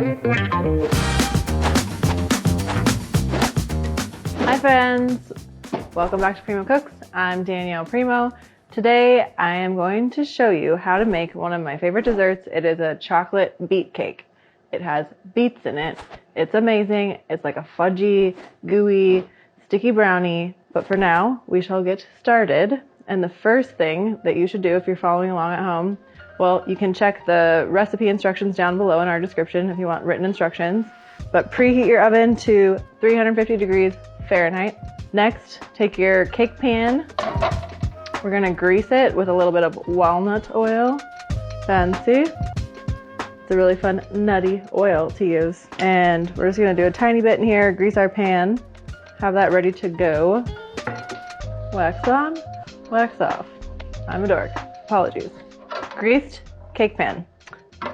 Hi friends, welcome back to Premo Cooks. I'm Danielle Premo. Today I am going to show you how to make one of my favorite desserts. It is a chocolate beet cake. It has beets in it. It's amazing. It's like a fudgy, gooey, sticky brownie. But for now, we shall get started. And the first thing that you should do if you're following along at home, well, you can check the recipe instructions down below in our description if you want written instructions. But preheat your oven to 350 degrees Fahrenheit. Next, take your cake pan. We're gonna grease it with a little bit of walnut oil. Fancy. It's a really fun, nutty oil to use. And we're just gonna do a tiny bit in here, grease our pan, have that ready to go. Wax on, wax off. I'm a dork, apologies. Greased cake pan.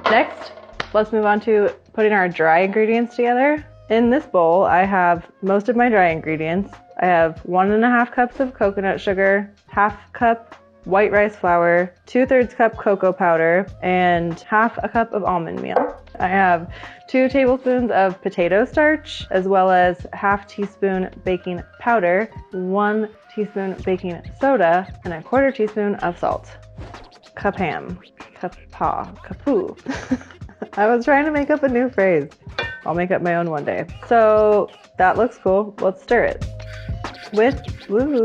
Next, let's move on to putting our dry ingredients together. In this bowl, I have most of my dry ingredients. I have 1.5 cups of coconut sugar, 1/2 cup white rice flour, 2/3 cup cocoa powder, and 1/2 cup of almond meal. I have 2 tablespoons of potato starch, as well as 1/2 teaspoon baking powder, 1 teaspoon baking soda, and 1/4 teaspoon of salt. Kapam. Kapaw. Kapoo. I was trying to make up a new phrase. I'll make up my own one day. So that looks cool. Let's stir it. With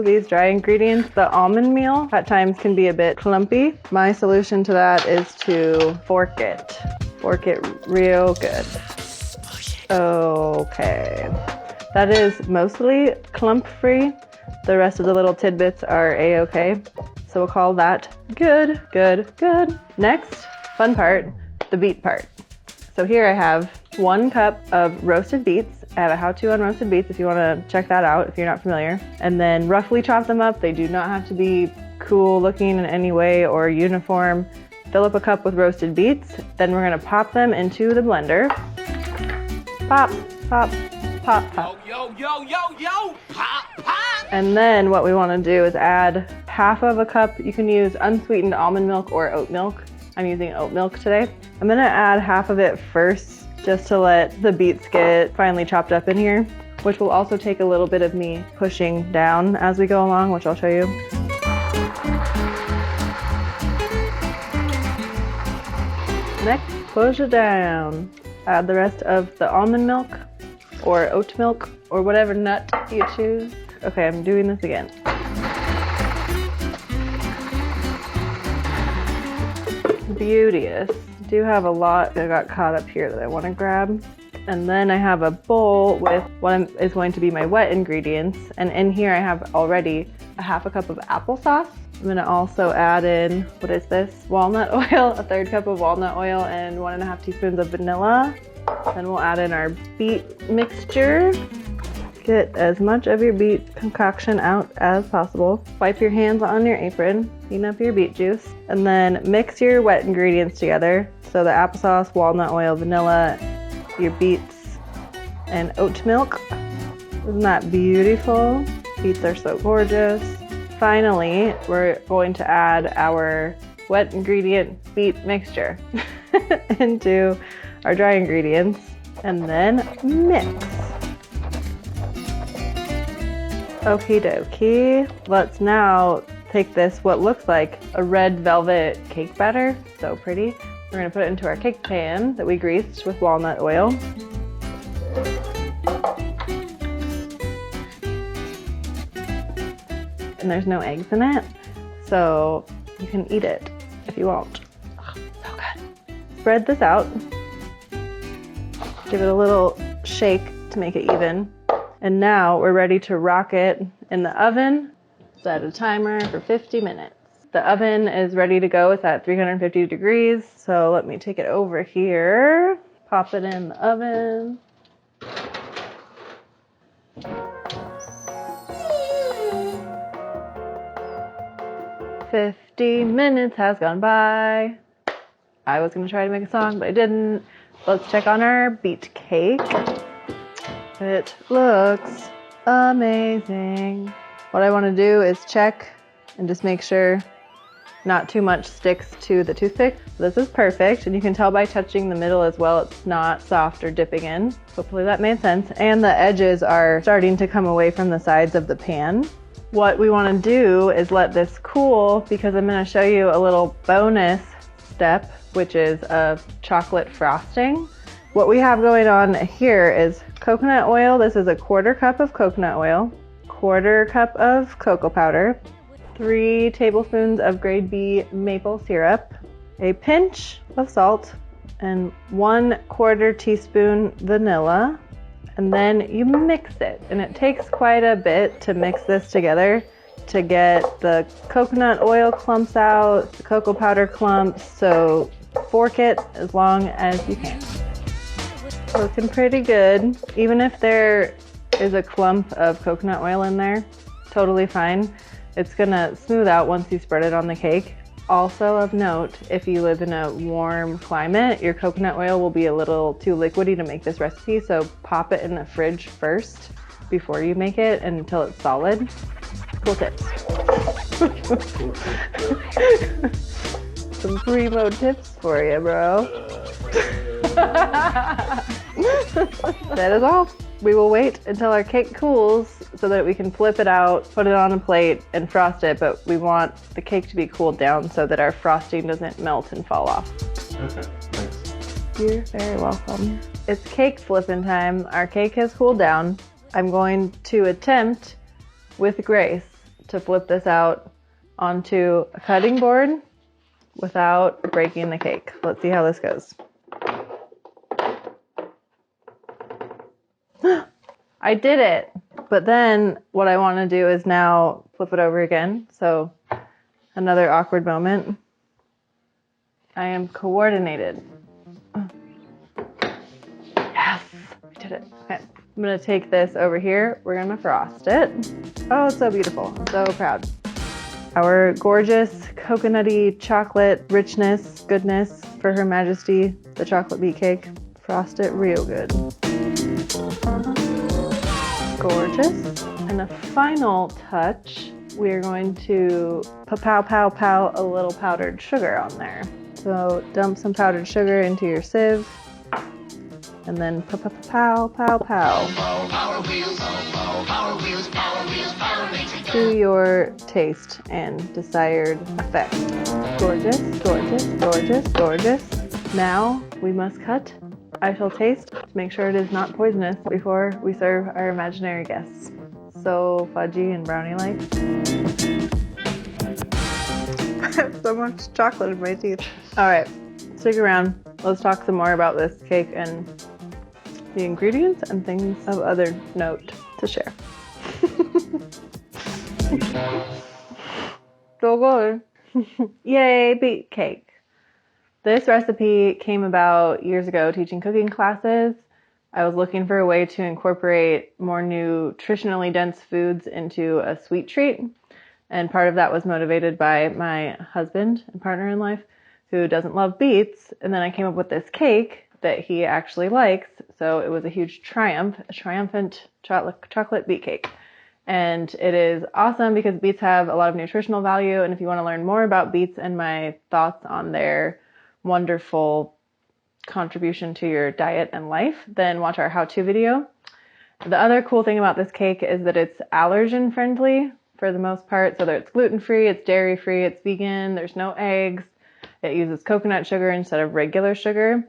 these dry ingredients, the almond meal at times can be a bit clumpy. My solution to that is to fork it. Fork it real good. Okay. That is mostly clump free. The rest of the little tidbits are a-okay. So we'll call that good, good, good. Next, fun part, the beet part. So here I have 1 cup of roasted beets. I have a how-to on roasted beets if you want to check that out if you're not familiar. And then roughly chop them up. They do not have to be cool looking in any way or uniform. Fill up a cup with roasted beets. Then we're going to pop them into the blender. Pop, pop, pop, pop. Yo, yo, yo, yo, pop, pop. And then what we want to do is add 1/2 cup. You can use unsweetened almond milk or oat milk. I'm using oat milk today. I'm gonna add 1/2 of it first, just to let the beets get finely chopped up in here, which will also take a little bit of me pushing down as we go along, which I'll show you. Next, push it down. Add the rest of the almond milk or oat milk or whatever nut you choose. Okay, I'm doing this again. Beauteous. I do have a lot that got caught up here that I want to grab. And then I have a bowl with what is going to be my wet ingredients. And in here I have already 1/2 cup of applesauce. I'm going to also add in, what is this? Walnut oil, 1/3 cup of walnut oil and 1.5 teaspoons of vanilla. Then we'll add in our beet mixture. Get as much of your beet concoction out as possible. Wipe your hands on your apron, clean up your beet juice, and then mix your wet ingredients together. So the applesauce, walnut oil, vanilla, your beets, and oat milk. Isn't that beautiful? Beets are so gorgeous. Finally, we're going to add our wet ingredient beet mixture into our dry ingredients and then mix. Okie dokie. Let's now take this, what looks like a red velvet cake batter. So pretty. We're gonna put it into our cake pan that we greased with walnut oil. And there's no eggs in it, so you can eat it if you want. Oh, so good. Spread this out. Give it a little shake to make it even. And now we're ready to rock it in the oven. Set a timer for 50 minutes. The oven is ready to go. It's at 350 degrees. So let me take it over here. Pop it in the oven. "50 minutes has gone by." I was gonna try to make a song, but I didn't. Let's check on our beet cake. It looks amazing. What I want to do is check and just make sure not too much sticks to the toothpick. This is perfect, and you can tell by touching the middle as well, it's not soft or dipping in. Hopefully that made sense. And the edges are starting to come away from the sides of the pan. What we want to do is let this cool, because I'm going to show you a little bonus step, which is a chocolate frosting. What we have going on here is coconut oil. This is a 1/4 cup of coconut oil, 1/4 cup of cocoa powder, 3 tablespoons of grade B maple syrup, a pinch of salt, and 1/4 teaspoon vanilla. And then you mix it, and it takes quite a bit to mix this together to get the coconut oil clumps out, the cocoa powder clumps, so fork it as long as you can. Looking pretty good. Even if there is a clump of coconut oil in there, totally fine. It's gonna smooth out once you spread it on the cake. Also of note, if you live in a warm climate, your coconut oil will be a little too liquidy to make this recipe, so pop it in the fridge first before you make it until it's solid. Cool tips. Some Premo tips for you, bro. That is all. We will wait until our cake cools so that we can flip it out, put it on a plate, and frost it, but we want the cake to be cooled down so that our frosting doesn't melt and fall off. Okay, thanks. You're very welcome. It's cake flipping time. Our cake has cooled down. I'm going to attempt, with grace, to flip this out onto a cutting board without breaking the cake. Let's see how this goes. I did it, but then what I want to do is now flip it over again. So another awkward moment. I am coordinated. Yes, I did it. Okay, I'm gonna take this over here. We're gonna frost it. Oh, it's so beautiful. So proud. Our gorgeous coconutty chocolate richness, goodness for Her Majesty, the chocolate beet cake. Frost it real good. Gorgeous. And the final touch, we're going to pow a little powdered sugar on there. So dump some powdered sugar into your sieve, and then pow. To your taste and desired effect. Gorgeous, gorgeous, gorgeous, gorgeous. Now we must cut. I shall taste to make sure it is not poisonous before we serve our imaginary guests. So fudgy and brownie-like. I have so much chocolate in my teeth. All right, stick around. Let's talk some more about this cake and the ingredients and things of other note to share. So good. Yay, beet cake. This recipe came about years ago teaching cooking classes. I was looking for a way to incorporate more nutritionally dense foods into a sweet treat. And part of that was motivated by my husband and partner in life who doesn't love beets. And then I came up with this cake that he actually likes. So it was a huge triumph, a triumphant chocolate beet cake. And it is awesome because beets have a lot of nutritional value. And if you want to learn more about beets and my thoughts on their wonderful contribution to your diet and life, then watch our how-to video. The other cool thing about this cake is that it's allergen friendly for the most part. So that it's gluten-free, it's dairy-free, it's vegan, there's no eggs. It uses coconut sugar instead of regular sugar.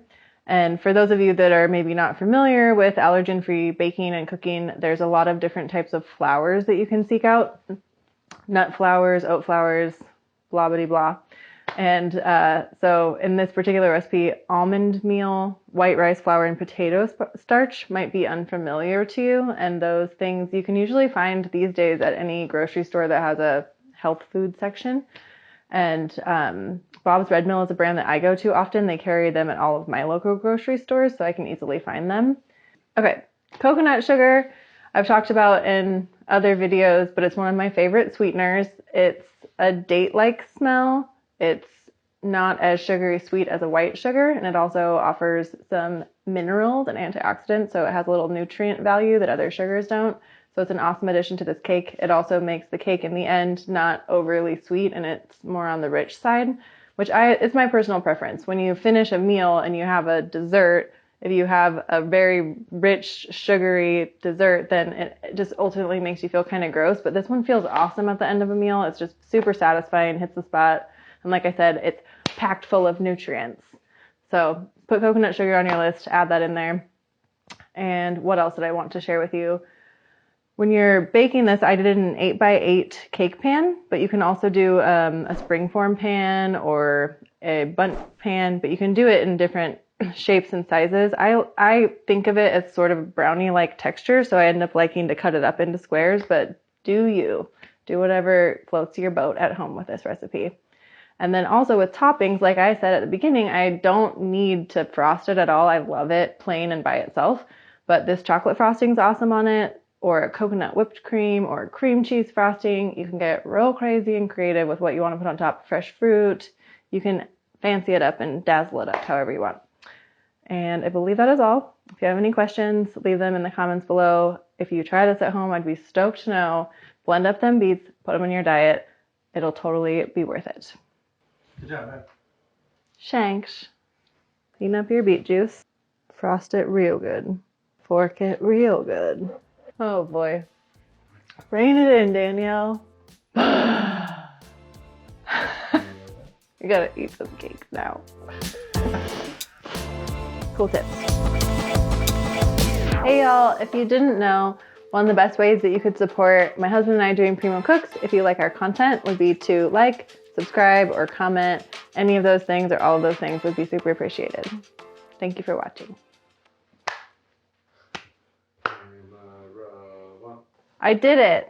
And for those of you that are maybe not familiar with allergen-free baking and cooking, there's a lot of different types of flours that you can seek out. Nut flours, oat flours, blah, blah, blah. And so in this particular recipe, almond meal, white rice flour, and potato starch might be unfamiliar to you. And those things you can usually find these days at any grocery store that has a health food section. And Bob's Red Mill is a brand that I go to often. They carry them at all of my local grocery stores, so I can easily find them. Okay, coconut sugar I've talked about in other videos, but it's one of my favorite sweeteners. It's a date-like smell. It's not as sugary sweet as a white sugar, and it also offers some minerals and antioxidants, so it has a little nutrient value that other sugars don't. So it's an awesome addition to this cake. It also makes the cake in the end not overly sweet, and it's more on the rich side, which it's my personal preference. When you finish a meal and you have a dessert, if you have a very rich, sugary dessert, then it just ultimately makes you feel kind of gross. But this one feels awesome at the end of a meal. It's just super satisfying, hits the spot. And like I said, it's packed full of nutrients. So put coconut sugar on your list, add that in there. And what else did I want to share with you? When you're baking this, I did it in an 8x8 cake pan, but you can also do a springform pan or a bundt pan, but you can do it in different shapes and sizes. I think of it as sort of brownie-like texture, so I end up liking to cut it up into squares, but do whatever floats your boat at home with this recipe. And then also with toppings, like I said at the beginning, I don't need to frost it at all. I love it plain and by itself, but this chocolate frosting is awesome on it, or a coconut whipped cream or cream cheese frosting. You can get real crazy and creative with what you want to put on top. Fresh fruit. You can fancy it up and dazzle it up however you want. And I believe that is all. If you have any questions, leave them in the comments below. If you try this at home, I'd be stoked to know. Blend up them beets, put them in your diet. It'll totally be worth it. Good job, man. Shanks. Clean up your beet juice. Frost it real good. Fork it real good. Oh boy. Rein it in, Danielle. You gotta eat some cake now. Cool tips. Hey y'all, if you didn't know, one of the best ways that you could support my husband and I doing Premo Cooks, if you like our content, would be to like, subscribe, or comment. Any of those things or all of those things would be super appreciated. Thank you for watching. I did it.